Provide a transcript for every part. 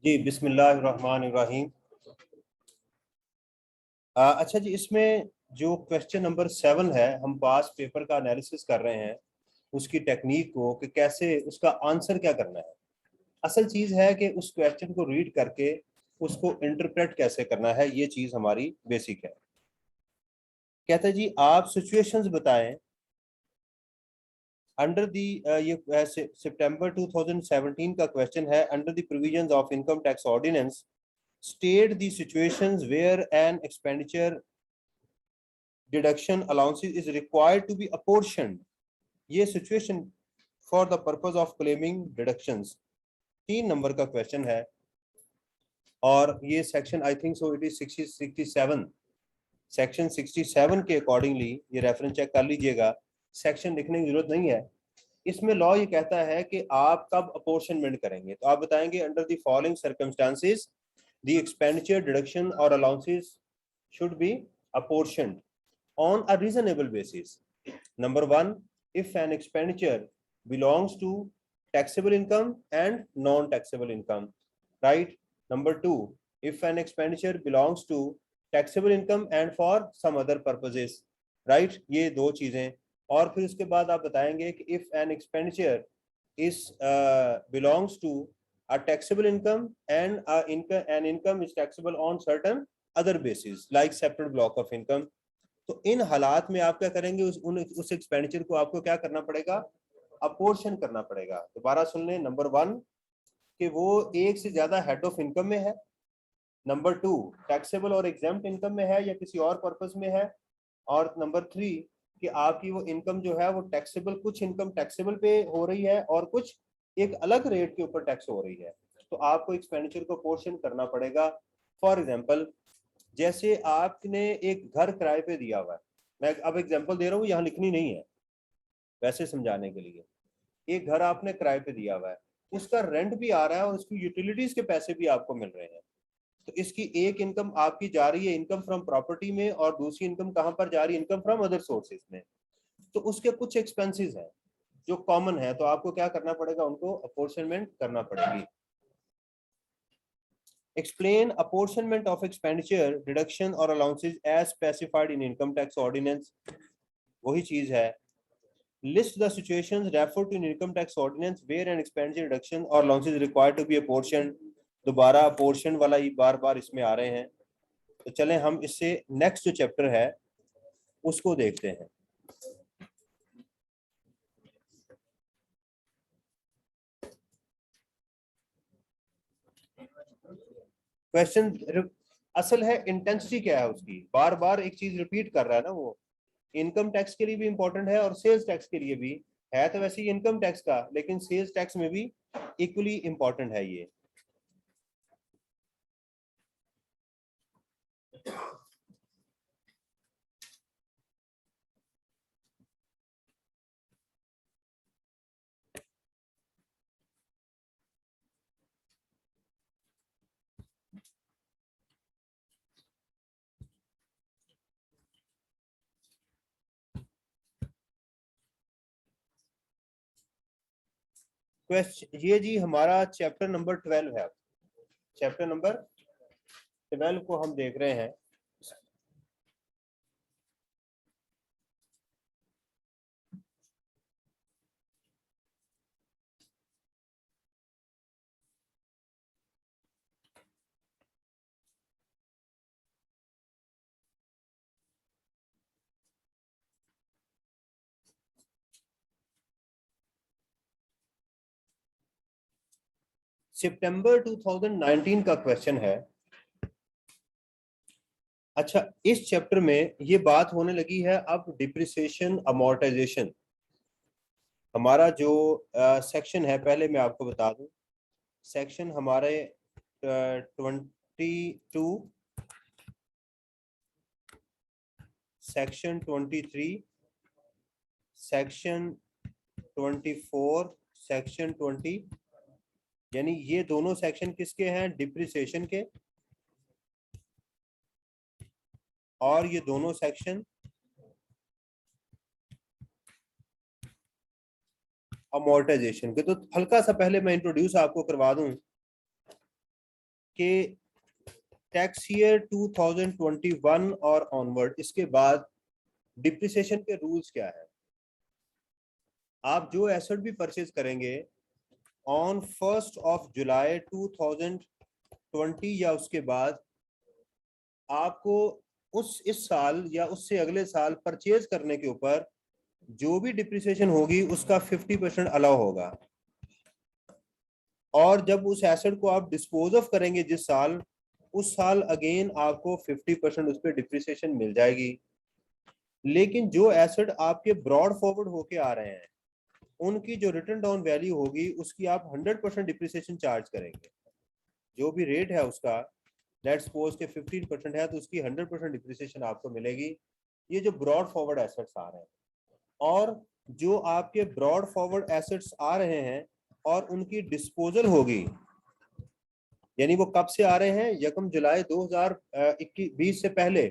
जी बिस्मिल्लाहिर्रहमानिर्रहीम। अच्छा जी, इसमें जो क्वेश्चन नंबर 7 है, हम पास पेपर का एनालिसिस कर रहे हैं उसकी टेक्निक को कि कैसे उसका आंसर क्या करना है। असल चीज़ है कि उस क्वेश्चन को रीड करके उसको इंटरप्रेट कैसे करना है, ये चीज़ हमारी बेसिक है। कहते हैं जी आप सिचुएशंस बताएं अंडर दी, ये सितंबर 2017 का क्वेश्चन है। Under the provisions of income tax ordinance state the situations where an expenditure deduction allowances is required to be apportioned. ये situation for the purpose of claiming deductions 3 number का question है और ये section I think so it is 67। Section 67 के accordingly ये reference check कर लीजिएगा, section लिखने की जरूरत नहीं है। इसमें लॉ ये कहता है कि आप कब अपोर्शनमेंट करेंगे, तो आप बताएंगे under the following circumstances the expenditure deduction और allowances should be apportioned on a reasonable basis. Number one, if an expenditure belongs to taxable income and non-taxable income, right? Number two, if an expenditure belongs to taxable income and for some other purposes, right? ये दो चीजें। और फिर उसके बाद आप बताएंगे कि if an expenditure is belongs to a taxable income and an income is taxable on certain other basis like separate block of income, तो इन हालात में आप क्या करेंगे, उस एक्सपेंडिचर को आपको क्या करना पड़ेगा, अपोर्शन करना पड़ेगा। दोबारा सुन लें, नंबर 1 कि वो एक से ज्यादा हेड ऑफ इनकम में है, नंबर 2 टैक्सेबल और एग्जेम्प्ट इनकम में है या किसी और पर्पस में है, और नंबर 3 कि आपकी वो इनकम जो है वो टैक्सेबल, कुछ इनकम टैक्सेबल पे हो रही है और कुछ एक अलग रेट के ऊपर टैक्स हो रही है, तो आपको एक्सपेंडिचर को पोर्शन करना पड़ेगा। फॉर एग्जाम्पल, जैसे आपने एक घर किराए पे दिया हुआ है, मैं अब एग्जांपल दे रहा हूँ, यहाँ लिखनी नहीं है, वैसे समझाने के लिए। एक घर आपने किराए पे दिया हुआ है, उसका रेंट भी आ रहा है और उसकी यूटिलिटीज के पैसे भी आपको मिल रहे हैं, तो इसकी एक इनकम आपकी जा रही है इनकम फ्रॉम प्रॉपर्टी में, और दूसरी इनकम कहाँ पर जा रही है, इनकम फ्रॉम अदर सोर्सेज में। तो उसके कुछ एक्सपेंसेस हैं जो कॉमन है, तो आपको क्या करना पड़ेगा, उनको अपोर्शनमेंट करना पड़ेगी। Explain apportionment of expenditure, deduction or allowances as specified in income tax ordinance. वही चीज है। List the situations referred to in income tax ordinance where an expenditure deduction or allowances is required to be apportioned. दोबारा apportion वाला ही बार बार इसमें आ रहे हैं, तो चलें हम इससे नेक्स्ट जो चैप्टर है उसको देखते हैं। क्वेश्चन असल है इंटेंसिटी क्या है उसकी, बार बार एक चीज रिपीट कर रहा है ना वो। इनकम टैक्स के लिए भी इंपॉर्टेंट है और सेल्स टैक्स के लिए भी है, तो वैसे ही इनकम टैक्स का, लेकिन सेल्स टैक्स में भी इक्वली इंपॉर्टेंट है ये। क्वेश्चन ये जी हमारा चैप्टर नंबर 12 है। चैप्टर नंबर 12 को हम देख रहे हैं। सितंबर 2019 का क्वेश्चन है। अच्छा, इस चैप्टर में ये बात होने लगी है अब डिप्रिसिएशन अमोर्टाइजेशन। हमारा जो सेक्शन है, पहले मैं आपको बता दूं, सेक्शन हमारे 22, सेक्शन 23, सेक्शन 24, सेक्शन 20, यानी ये दोनों सेक्शन किसके हैं, डिप्रिसिएशन के, और ये दोनों सेक्शन अमोर्टाइजेशन के। तो हल्का सा पहले मैं इंट्रोड्यूस आपको करवा दूं कि टैक्स ईयर 2021 और ऑनवर्ड इसके बाद डिप्रिसिएशन के रूल्स क्या है। आप जो एसेट भी परचेज करेंगे ऑन 1 जुलाई 2020 या उसके बाद, आपको इस साल या उससे अगले साल परचेज करने के ऊपर जो भी डिप्रिसिएशन होगी उसका 50% अलाउ होगा। और जब उस एसेट को आप डिस्पोज ऑफ करेंगे जिस साल, उस साल अगेन आपको 50% उस पर डिप्रिसिएशन मिल जाएगी। लेकिन जो एसेट आपके ब्रॉड फॉरवर्ड होके आ रहे हैं उनकी जो रिटर्न डाउन वैल्यू होगी उसकी आप 100% डिप्रिसिएशन चार्ज करेंगे। जो भी रेट है उसका, लेट्स सपोज के 15% है तो उसकी 100% डिप्रिसिएशन आपको मिलेगी। ये जो ब्रॉड फॉरवर्ड एसेट्स आ रहे हैं, और जो आपके ब्रॉड फॉरवर्ड एसेट्स आ रहे हैं और उनकी डिस्पोजल होगी, यानी वो कब से आ रहे हैं, 1 जुलाई 2020 से पहले,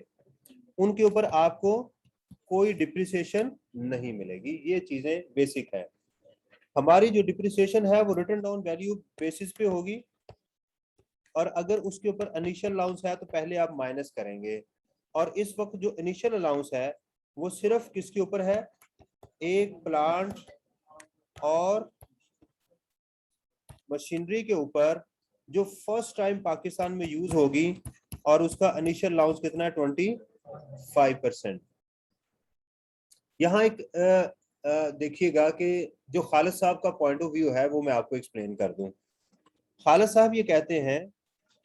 उनके ऊपर आपको कोई डिप्रिसिएशन नहीं मिलेगी। ये चीजें बेसिक है। हमारी जो डिप्रिसिएशन है वो रिटर्न डाउन वैल्यू बेसिस पे होगी, और अगर उसके ऊपर इनिशियल अलाउंस है तो पहले आप माइनस करेंगे। और इस वक्त जो इनिशियल अलाउंस है वो सिर्फ किसके ऊपर है, एक प्लांट और मशीनरी के ऊपर जो फर्स्ट टाइम पाकिस्तान में यूज होगी, और उसका इनिशियल अलाउंस कितना है, 25%। यहाँ एक देखिएगा कि जो खालिद साहब का पॉइंट ऑफ व्यू है वो मैं आपको एक्सप्लेन कर दूं। खालिद साहब ये कहते हैं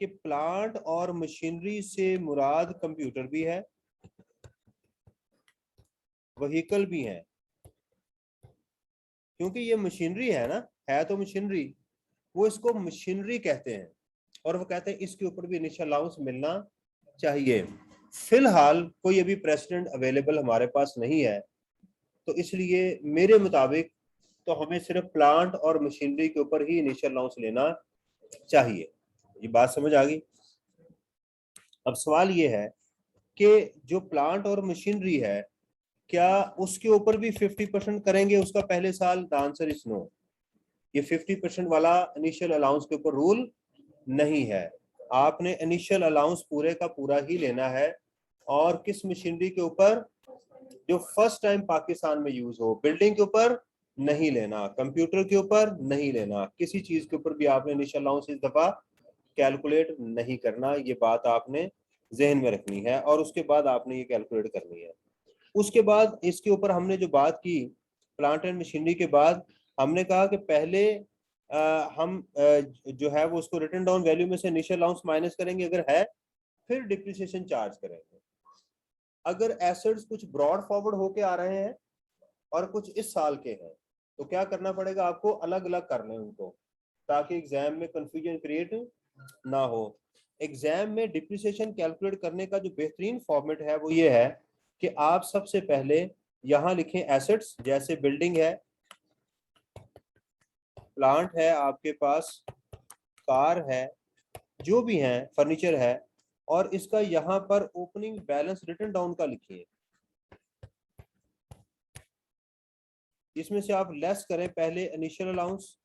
कि प्लांट और मशीनरी से मुराद कंप्यूटर भी है, व्हीकल भी है, क्योंकि ये मशीनरी है ना, है तो मशीनरी, वो इसको मशीनरी कहते हैं, और वो कहते हैं इसके ऊपर भी इनिशियल अलाउंस मिलना चाहिए। फिलहाल कोई अभी प्रेसिडेंट अवेलेबल हमारे पास नहीं है, तो इसलिए मेरे मुताबिक तो हमें सिर्फ प्लांट और मशीनरी के ऊपर ही इनिशियल अलाउंस लेना चाहिए। ये बात समझ आ गई। अब सवाल ये है कि जो प्लांट और मशीनरी है, क्या उसके ऊपर भी 50% करेंगे उसका पहले साल? The answer is no. ये 50% वाला इनिशियल अलाउंस के ऊपर रूल नहीं है। आपने इनिशियल अलाउंस पूरे का पूरा ही लेना है। और किस मशीनरी के ऊपर? जो फर्स्ट टाइम पाकिस्तान में यूज हो। बिल्डिंग के ऊपर नहीं लेना, कंप्यूटर के ऊपर नहीं लेना, किसी चीज के ऊपर भी आपने इनिशियल अलाउंस इस दफा कैलकुलेट नहीं करना। ये बात आपने जहन में रखनी है, और उसके बाद आपने ये कैलकुलेट करनी है। उसके बाद इसके ऊपर हमने जो बात की प्लांट एंड मशीनरी के बाद, हमने कहा कि पहले हम जो है वो उसको रिटर्न डाउन वैल्यू में से इनिशियल अलाउंस माइनस करेंगे अगर है, फिर डिप्रिसिएशन चार्ज करेंगे। अगर एसेट्स कुछ ब्रॉड फॉरवर्ड होके आ रहे हैं और कुछ इस साल के हैं, तो क्या करना पड़ेगा आपको, अलग अलग कर लें उनको, ताकि एग्जाम में कंफ्यूजन क्रिएट ना हो। एग्जाम में डिप्रिसिएशन कैलकुलेट करने का जो बेहतरीन फॉर्मेट है वो ये है कि आप सबसे पहले यहां लिखें एसेट्स, जैसे बिल्डिंग है, प्लांट है आपके पास, कार है, जो भी है, फर्नीचर है, और इसका यहां पर ओपनिंग बैलेंस रिटर्न डाउन का लिखिए। इसमें से आप लेस करें पहले इनिशियल अलाउंस,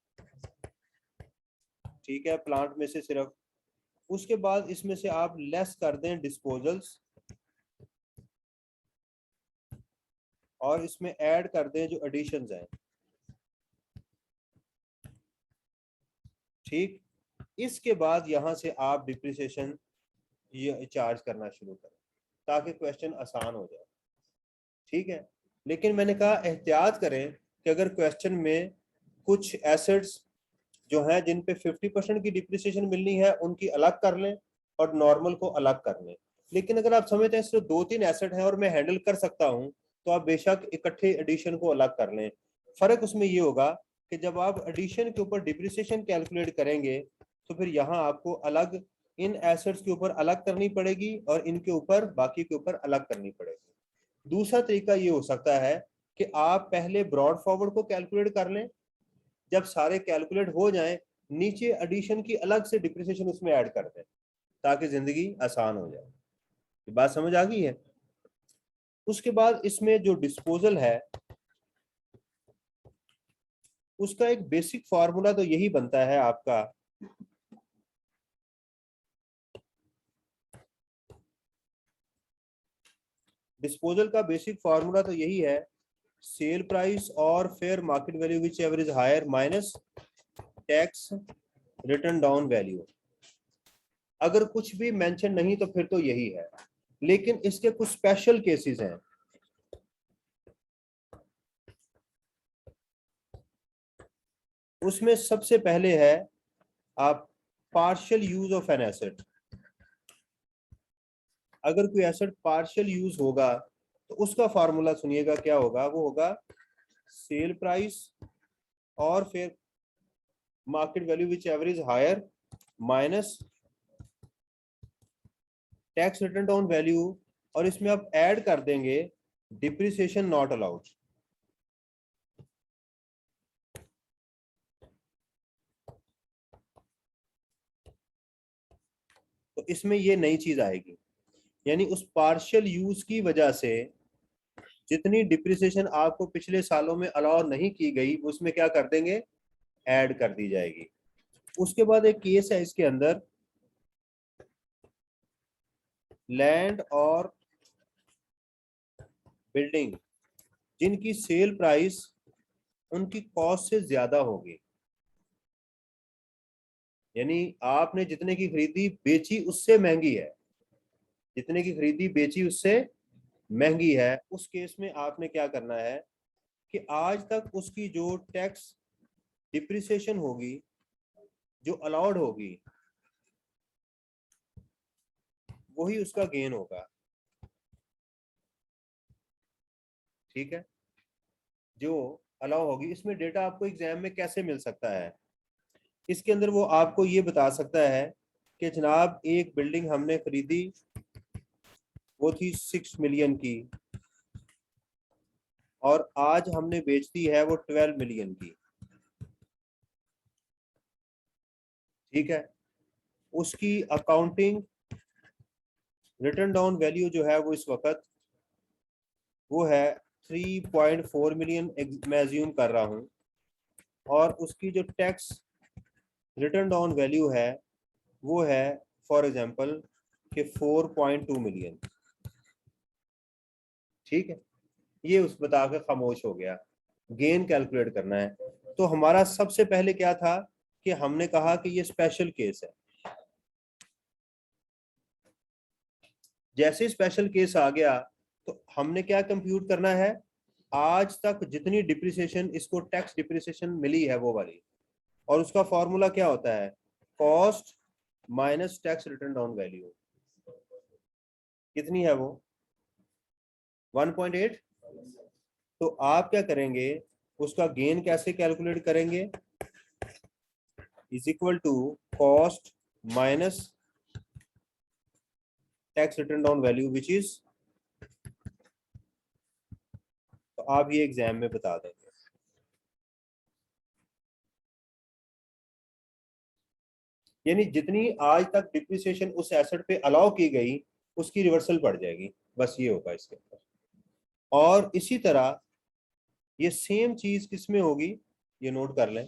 ठीक है, प्लांट में से सिर्फ। उसके बाद इसमें से आप लेस कर दें डिस्पोजल्स, और इसमें ऐड कर दें जो एडिशंस हैं, ठीक। इसके बाद यहां से आप डिप्रिसिएशन ये चार्ज करना शुरू करें ताकि क्वेश्चन आसान हो जाए, ठीक है। लेकिन मैंने कहा एहतियात करें कि अगर क्वेश्चन में कुछ एसेट्स जो हैं जिन पे 50% की डिप्रिसिएशन मिलनी है उनकी अलग कर लें और नॉर्मल को अलग कर लें। लेकिन अगर आप समझते हैं सिर्फ 2-3 एसेट हैं और मैं हैंडल कर सकता हूं, तो आप बेशक इकट्ठे एडिशन को अलग कर लें। फर्क उसमें ये होगा कि जब आप एडिशन के ऊपर डिप्रिसिएशन कैलकुलेट करेंगे तो फिर यहाँ आपको अलग इन एसेट्स के ऊपर अलग करनी पड़ेगी और इनके ऊपर बाकी के ऊपर अलग करनी पड़ेगी। दूसरा तरीका ये हो सकता है कि आप पहले ब्रॉड फॉरवर्ड को कैलकुलेट कर लें, जब सारे कैलकुलेट हो जाएं नीचे एडिशन की अलग से डिप्रिसिएशन उसमें ऐड कर दें ताकि जिंदगी आसान हो जाए। ये बात समझ आ गई है। उसके बाद इसमें जो डिस्पोजल है उसका एक बेसिक फार्मूला तो यही बनता है आपका डिस्पोजल का बेसिक फॉर्मूला तो यही है, सेल प्राइस और fair market value whichever is higher minus tax written down value. अगर कुछ भी मेंशन नहीं तो फिर तो यही है, लेकिन इसके कुछ स्पेशल केसेस हैं। उसमें सबसे पहले है आप partial use of an asset. अगर कोई एसेट पार्शियल यूज होगा तो उसका फॉर्मूला सुनिएगा क्या होगा, वो होगा सेल प्राइस और फिर market value whichever is higher minus tax written down value, और इसमें आप ऐड कर देंगे डिप्रिसिएशन नॉट अलाउड। तो इसमें ये नई चीज आएगी, यानी उस पार्शियल यूज की वजह से जितनी डिप्रिसिएशन आपको पिछले सालों में अलाउ नहीं की गई उसमें क्या कर देंगे, ऐड कर दी जाएगी। उसके बाद एक केस है इसके अंदर, लैंड और बिल्डिंग जिनकी सेल प्राइस उनकी कॉस्ट से ज्यादा होगी, यानी आपने जितने की खरीदी बेची उससे महंगी है, जितने की खरीदी बेची उससे महंगी है। उस केस में आपने क्या करना है कि आज तक उसकी जो टैक्स डिप्रिसिएशन होगी जो अलाउड होगी वही उसका गेन होगा। ठीक है, जो अलाउ होगी। इसमें डेटा आपको एग्जाम में कैसे मिल सकता है, इसके अंदर वो आपको ये बता सकता है कि जनाब एक बिल्डिंग हमने खरीदी, वो थी 6 मिलियन की, और आज हमने बेच दी है वो 12 मिलियन की। ठीक है, उसकी अकाउंटिंग रिटर्न डाउन वैल्यू जो है वो इस वक्त वो है 3.4 मिलियन, मैं एज्यूम कर रहा हूं, और उसकी जो टैक्स रिटर्न डाउन वैल्यू है वो है फॉर एग्जांपल कि 4.2 मिलियन। ठीक है, ये उस बता के खामोश हो गया। गेन कैलकुलेट करना है, तो हमारा सबसे पहले क्या था कि हमने कहा कि ये स्पेशल केस है। जैसे स्पेशल केस आ गया तो हमने क्या कंप्यूट करना है, आज तक जितनी डिप्रिसिएशन इसको टैक्स डिप्रिसिएशन मिली है वो वाली, और उसका फॉर्मूला क्या होता है, cost minus tax written down value. कितनी है वो, 1.8। तो आप क्या करेंगे, उसका गेन कैसे कैलकुलेट करेंगे, is equal to cost minus tax written down value which is, तो आप ये एग्जाम में बता देंगे। यानी जितनी आज तक डिप्रिसिएशन उस एसेट पे अलाउ की गई उसकी रिवर्सल पड़ जाएगी, बस ये होगा इसके अंदर। और इसी तरह ये सेम चीज किसमें होगी, ये नोट कर लें।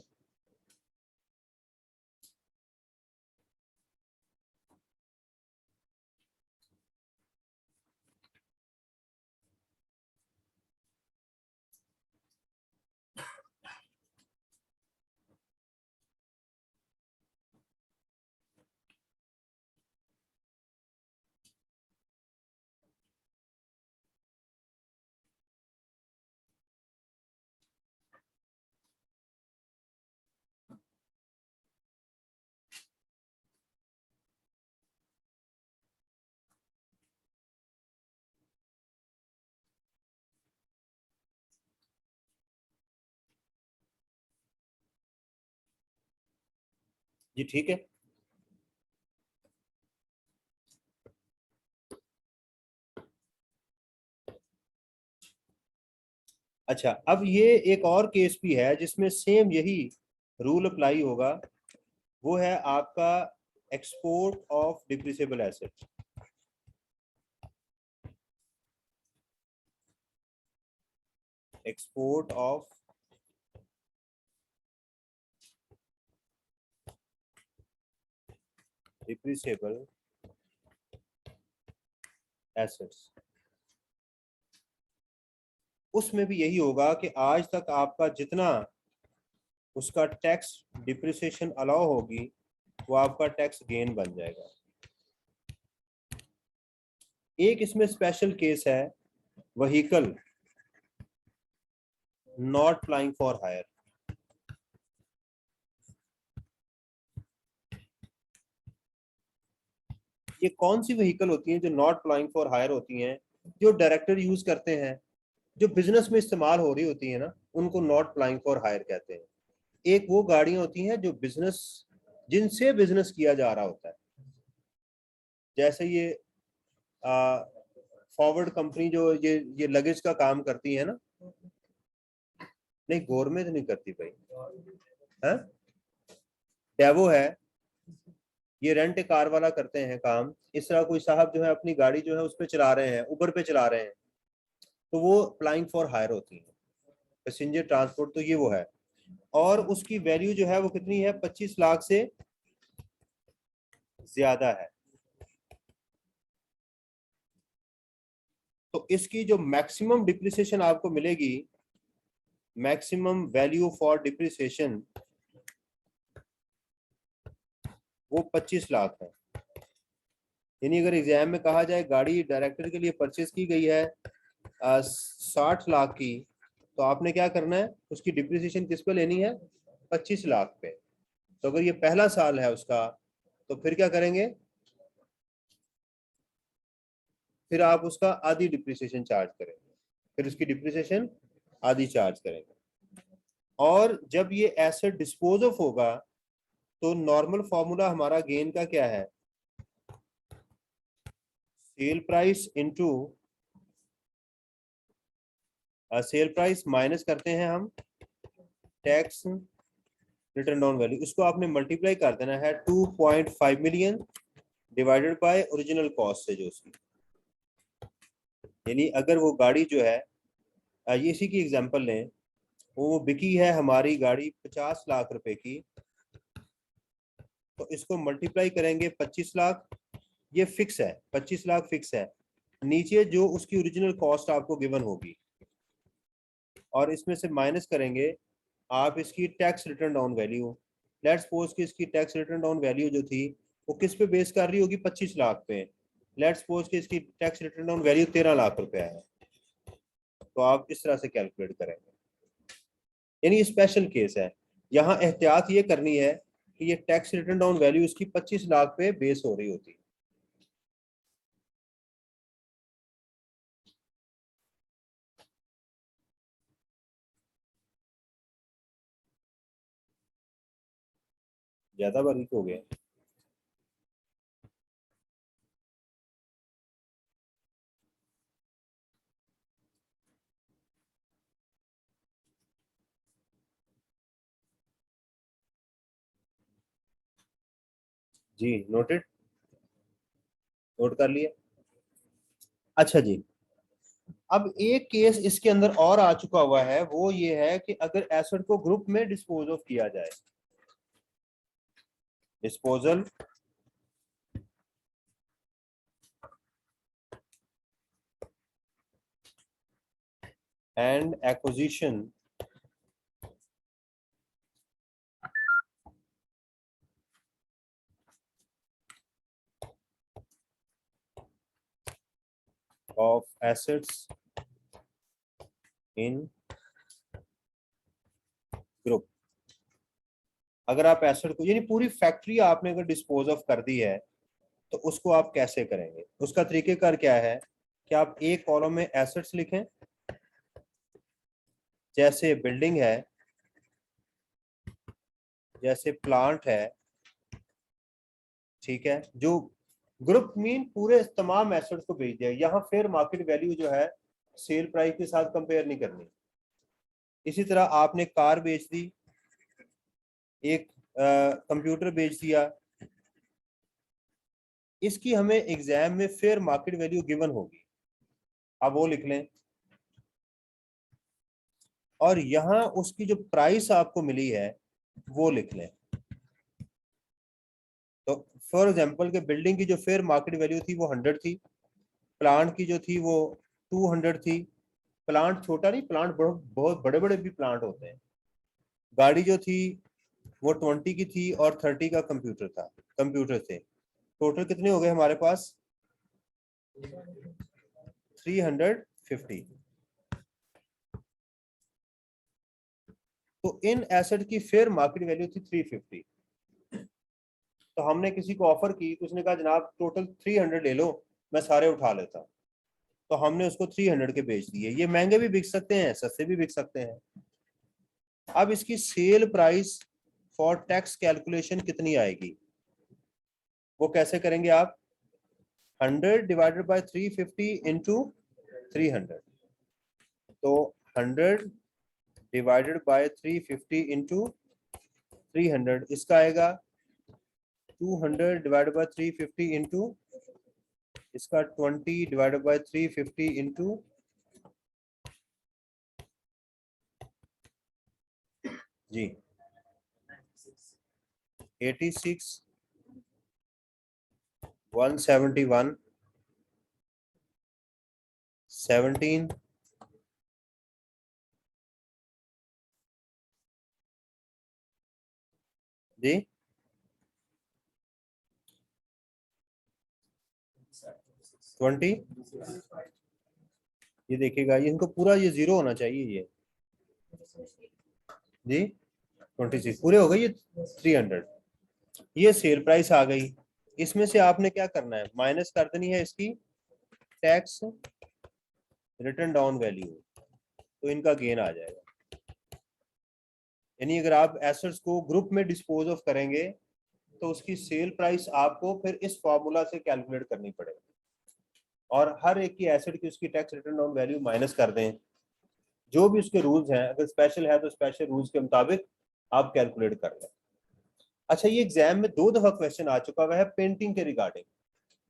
जी ठीक है। अच्छा, अब ये एक और केस भी है जिसमें सेम यही रूल अप्लाई होगा, वो है आपका export of depreciable asset. Export of depreciable assets. उसमें भी यही होगा कि आज तक आपका जितना उसका टैक्स डिप्रिसिएशन अलाउ होगी वो आपका टैक्स गेन बन जाएगा। एक इसमें स्पेशल केस है, vehicle not plying for hire. ये कौन सी व्हीकल होती हैं जो नॉट प्लाइंग फॉर हायर होती हैं, जो डायरेक्टर यूज करते हैं, जो बिजनेस में इस्तेमाल हो रही होती है ना, उनको नॉट प्लाइंग फॉर हायर कहते हैं। एक वो गाड़ियां होती हैं जो बिजनेस, जिनसे बिजनेस किया जा रहा होता है, जैसे ये फॉरवर्ड कंपनी जो ये लगेज का काम करती है ना, नहीं गवर्नमेंट नहीं करती भाई, है डेवो है, ये रेंट कार वाला करते हैं काम। इस तरह कोई साहब जो है अपनी गाड़ी जो है उस पर चला रहे हैं, उबर पे चला रहे हैं, तो वो अप्लाइंग फॉर हायर होती है, पैसेंजर ट्रांसपोर्ट, तो ये वो है। और उसकी वैल्यू जो है वो कितनी है, 25 लाख से ज्यादा है। तो इसकी जो मैक्सिमम डिप्रिसिएशन आपको मिलेगी, मैक्सिमम वैल्यू फॉर डिप्रिसिएशन, वो 25 लाख है। यानी अगर एग्जाम में कहा जाए गाड़ी डायरेक्टर के लिए परचेज की गई है 60 लाख की, तो आपने क्या करना है, उसकी डिप्रिसिएशन किस पे लेनी है, 25 लाख पे। तो अगर ये पहला साल है उसका, तो फिर क्या करेंगे, फिर आप उसका आधी डिप्रिसिएशन चार्ज करेंगे, फिर उसकी डिप्रिसिएशन आधी चार्ज करेंगे। और जब ये एसेट डिस्पोज ऑफ होगा, तो नॉर्मल फॉर्मूला हमारा गेन का क्या है, sale price into sale price minus करते हैं हम टैक्स रिटर्न डाउन वैल्यू, इसको आपने मल्टीप्लाई कर देना है 2.5 million divided by original cost से जो उसकी, यानी अगर वो गाड़ी जो है, ये इसी की एग्जांपल लें, वो बिकी है हमारी गाड़ी 50 लाख रुपए की, तो इसको मल्टीप्लाई करेंगे 25 लाख, ये फिक्स है, 25 लाख फिक्स है, नीचे जो उसकी ओरिजिनल कॉस्ट आपको गिवन होगी, और इसमें से माइनस करेंगे आप इसकी tax written down value. Let's suppose कि इसकी टैक्स रिटर्न डाउन वैल्यू जो थी वो किस पे बेस कर रही होगी, 25 लाख पे। लेट्स सपोज कि इसकी tax written down value 13 lakh रुपया है, तो आप इस तरह से कैलकुलेट करेंगे। यानी स्पेशल केस है, यहाँ एहतियात ये करनी है कि ये टैक्स रिटर्न डाउन वैल्यू इसकी 25 लाख पे बेस हो रही होती है। ज्यादा बारीक हो गया। जी नोटेड, नोट कर लिया। अच्छा जी, अब एक केस इसके अंदर और आ चुका हुआ है, वो ये है कि अगर एसेट को ग्रुप में डिस्पोज ऑफ किया जाए, disposal and acquisition of assets in group. अगर आप एसेट को, यानी पूरी फैक्ट्री आपने अगर डिस्पोज ऑफ कर दी है, तो उसको आप कैसे करेंगे, उसका तरीकेकार क्या है कि आप एक कॉलम में एसेट्स लिखें, जैसे बिल्डिंग है, जैसे प्लांट है, ठीक है, जो ग्रुप मीन पूरे तमाम एसेट्स को बेच दिया। यहाँ फेयर मार्केट वैल्यू जो है सेल प्राइस के साथ कंपेयर नहीं करनी। इसी तरह आपने कार बेच दी, एक कंप्यूटर बेच दिया, इसकी हमें एग्जाम में फेयर मार्केट वैल्यू गिवन होगी, आप वो लिख लें। और यहाँ उसकी जो प्राइस आपको मिली है वो लिख लें। तो फॉर एग्जांपल के बिल्डिंग की जो फेयर मार्केट वैल्यू थी वो 100 थी, प्लांट की जो थी वो 200 थी, प्लांट छोटा नहीं, प्लांट बहुत बड़े बड़े भी प्लांट होते हैं। गाड़ी जो थी वो 20 की थी और 30 का कंप्यूटर था, कंप्यूटर थे। टोटल कितने हो गए हमारे पास? 350। तो इन एसेट की फेयर मार्केट वैल्यू थी 350। तो हमने किसी को ऑफर की, उसने कहा जनाब टोटल 300 ले लो, मैं सारे उठा लेता हूँ। तो हमने उसको 300 के बेच दिए। ये महंगे भी बिक सकते हैं, सस्ते भी बिक सकते हैं। अब इसकी sale price for tax calculation कितनी आएगी, वो कैसे करेंगे आप? 100 डिवाइडेड बाय 350 इंटू 300। तो 100 डिवाइडेड बाय 350 इंटू 300, इसका आएगा 200 डिवाइडेड बाय 350 इंटू, इसका 20 डिवाइडेड बाय 350 इंटू, जी 86, 171, 17, जी 20। ये देखिएगा, ये इनको पूरा ये जीरो होना चाहिए, ये जी 26 पूरे हो गए, ये 300। ये सेल प्राइस आ गई। इसमें से आपने क्या करना है, माइनस कर देनी है इसकी टैक्स रिटर्न डाउन वैल्यू, तो इनका गेन आ जाएगा। यानी अगर आप एसेट्स को ग्रुप में डिस्पोज ऑफ करेंगे तो उसकी सेल प्राइस आपको फिर इस फॉर्मूला से कैलकुलेट करनी पड़ेगी, और हर एक की एसेट की उसकी tax written down value minus कर दें। जो भी उसके रूल्स हैं, अगर स्पेशल है तो स्पेशल रूल्स के मुताबिक आप कैलकुलेट कर लें। अच्छा, ये एग्जाम में 2 दफा क्वेश्चन आ चुका हुआ है पेंटिंग के रिगार्डिंग।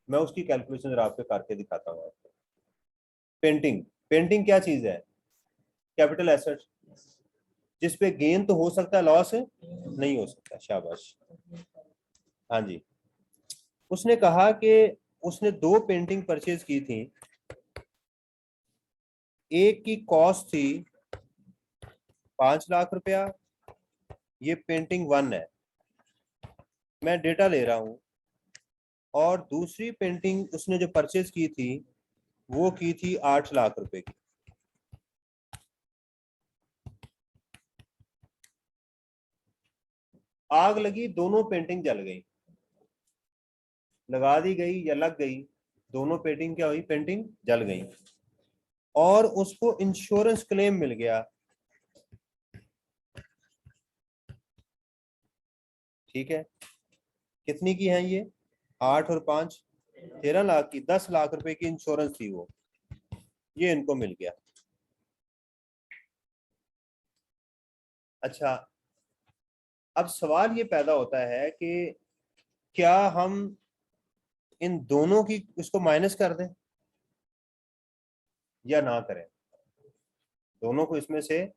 मैं उसकी कैलकुलेशन जरा आपको करके दिखाता हूँ आपको। पेंटिंग, पेंटिंग क्या चीज है? कैपिटल एसेट, जिसपे गेन तो हो सकता है, लॉस नहीं हो सकता। शाबाश, हाँ जी। उसने कहा कि उसने 2 पेंटिंग परचेज की थी। एक की कॉस्ट थी 5 लाख रुपया, ये पेंटिंग 1 है, मैं डेटा ले रहा हूं। और दूसरी पेंटिंग उसने जो परचेज की थी वो की थी 8 लाख रुपए की। आग लगी, दोनों पेंटिंग जल गई। लगा दी गई या लग गई, दोनों पेंटिंग क्या हुई, पेंटिंग जल गई। और उसको इंश्योरेंस क्लेम मिल गया, ठीक है। कितनी की है ये? 8 और 5 13 लाख की, 10 लाख रुपए की इंश्योरेंस थी वो, ये इनको मिल गया। अच्छा, अब सवाल ये पैदा होता है कि क्या हम इन दोनों की इसको माइनस कर दें या ना करें? दोनों को इसमें से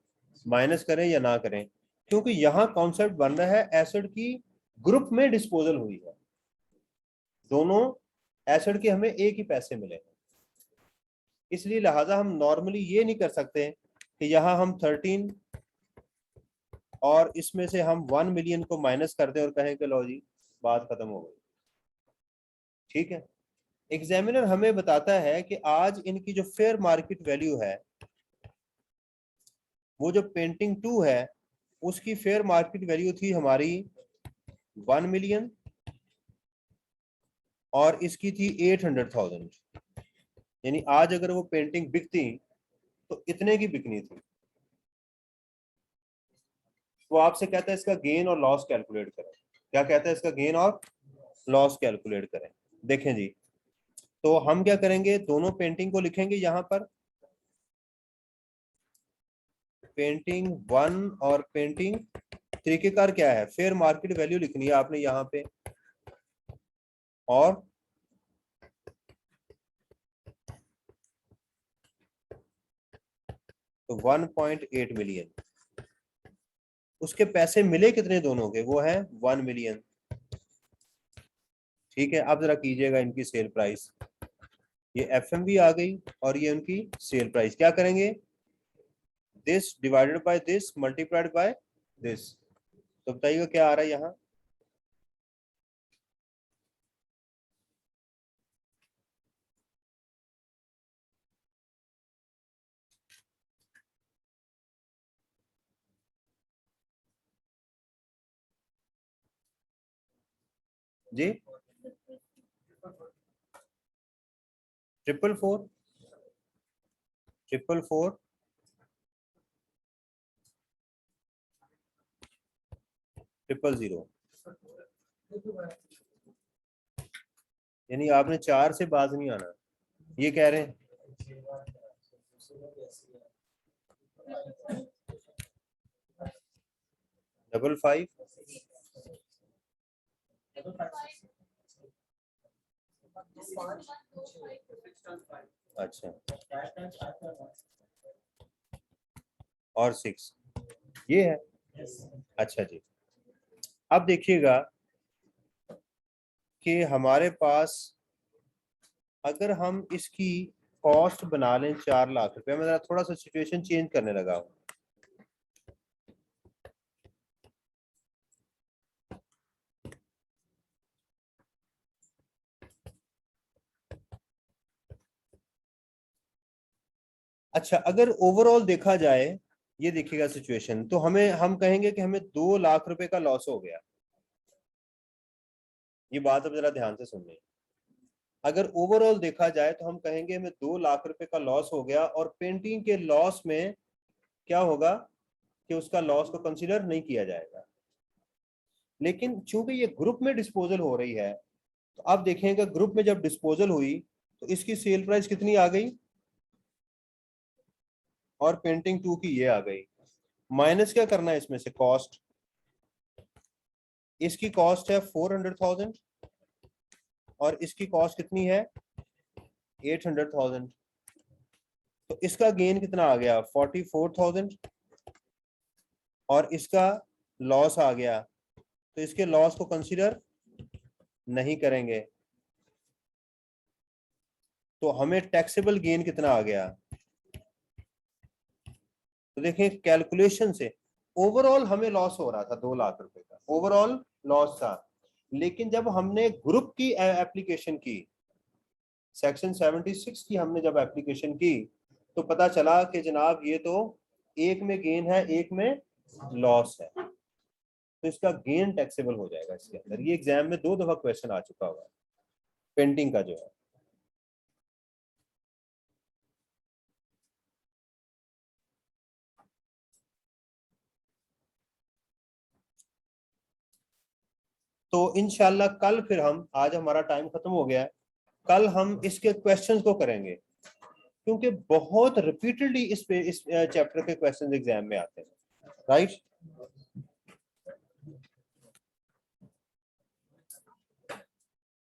माइनस करें या ना करें? क्योंकि यहाँ कॉन्सेप्ट बन रहा है एसिड की ग्रुप में डिस्पोजल हुई है, दोनों एसिड के हमें एक ही पैसे मिले, इसलिए लिहाजा हम नॉर्मली ये नहीं कर सकते कि यहाँ हम 13 और इसमें से हम 1 मिलियन को माइनस कर दें और कहें कि लो जी बात खत्म हो गई। ठीक है, एग्जामिनर हमें बताता है कि आज इनकी जो फेयर मार्केट वैल्यू है, वो जो पेंटिंग 2 है उसकी फेयर मार्केट वैल्यू थी हमारी 1 मिलियन और इसकी थी 800,000। यानी आज अगर वो पेंटिंग बिकती तो इतने की बिकनी थी। वो आपसे कहता है इसका गेन और लॉस कैलकुलेट करें। क्या कहता है? इसका गेन और लॉस कैलकुलेट करें। देखें जी, तो हम क्या करेंगे, दोनों पेंटिंग को लिखेंगे यहां पर, पेंटिंग 1 और पेंटिंग। तरीकेकार क्या है, फेयर मार्केट वैल्यू लिखनी है आपने यहाँ पे, और तो 1.8 मिलियन। उसके पैसे मिले कितने दोनों के, वो है 1 मिलियन। ठीक है, अब जरा कीजिएगा इनकी सेल प्राइस। ये एफएमवी आ गई और ये उनकी सेल प्राइस। क्या करेंगे, this divided by this multiplied by this. तो बताइएगा क्या आ रहा है यहाँ? जी 444 444 000। यानी आपने 4 से बाज नहीं आना, ये कह रहे हैं। 55। अच्छा और 6 ये है। अच्छा जी, अब देखिएगा कि हमारे पास अगर हम इसकी कॉस्ट बना लें 4 लाख रुपए, मैं थोड़ा सा सिचुएशन चेंज करने लगा हूं। अच्छा, अगर ओवरऑल देखा जाए, ये देखिएगा सिचुएशन, तो हम कहेंगे कि हमें 2 लाख रुपए का लॉस हो गया। ये बात अब जरा ध्यान से सुननी। अगर ओवरऑल देखा जाए तो हम कहेंगे हमें 2 लाख रुपए का लॉस हो गया, और पेंटिंग के लॉस में क्या होगा कि उसका लॉस को कंसीडर नहीं किया जाएगा। लेकिन चूंकि ये ग्रुप में डिस्पोजल हो रही है, तो अब देखेंगे ग्रुप में जब डिस्पोजल हुई तो इसकी सेल प्राइस कितनी आ गई, और पेंटिंग 2 की ये आ गई। माइनस क्या करना है इसमें से, कॉस्ट। इसकी कॉस्ट है 400,000 और इसकी कॉस्ट कितनी है 800,000। तो इसका गेन कितना आ गया 44,000, और इसका लॉस आ गया, तो इसके लॉस को कंसीडर नहीं करेंगे। तो हमें टैक्सेबल गेन कितना आ गया, तो देखें कैलकुलेशन से ओवरऑल हमें लॉस हो रहा था 2 लाख रुपए का, ओवरऑल लॉस था। लेकिन जब हमने ग्रुप की एप्लीकेशन की, सेक्शन 76 की हमने जब एप्लीकेशन की, तो पता चला कि जनाब ये तो एक में गेन है एक में लॉस है, तो इसका गेन टैक्सेबल हो जाएगा इसके अंदर। ये एग्जाम में 2 दफा क्वेश्चन आ चुका हुआ है पेंटिंग का जो है। तो इंशाल्लाह कल फिर हम, आज हमारा टाइम खत्म हो गया है, कल हम इसके क्वेश्चंस को करेंगे, क्योंकि बहुत रिपीटेडली इस चैप्टर के क्वेश्चंस एग्जाम में आते हैं, राइट।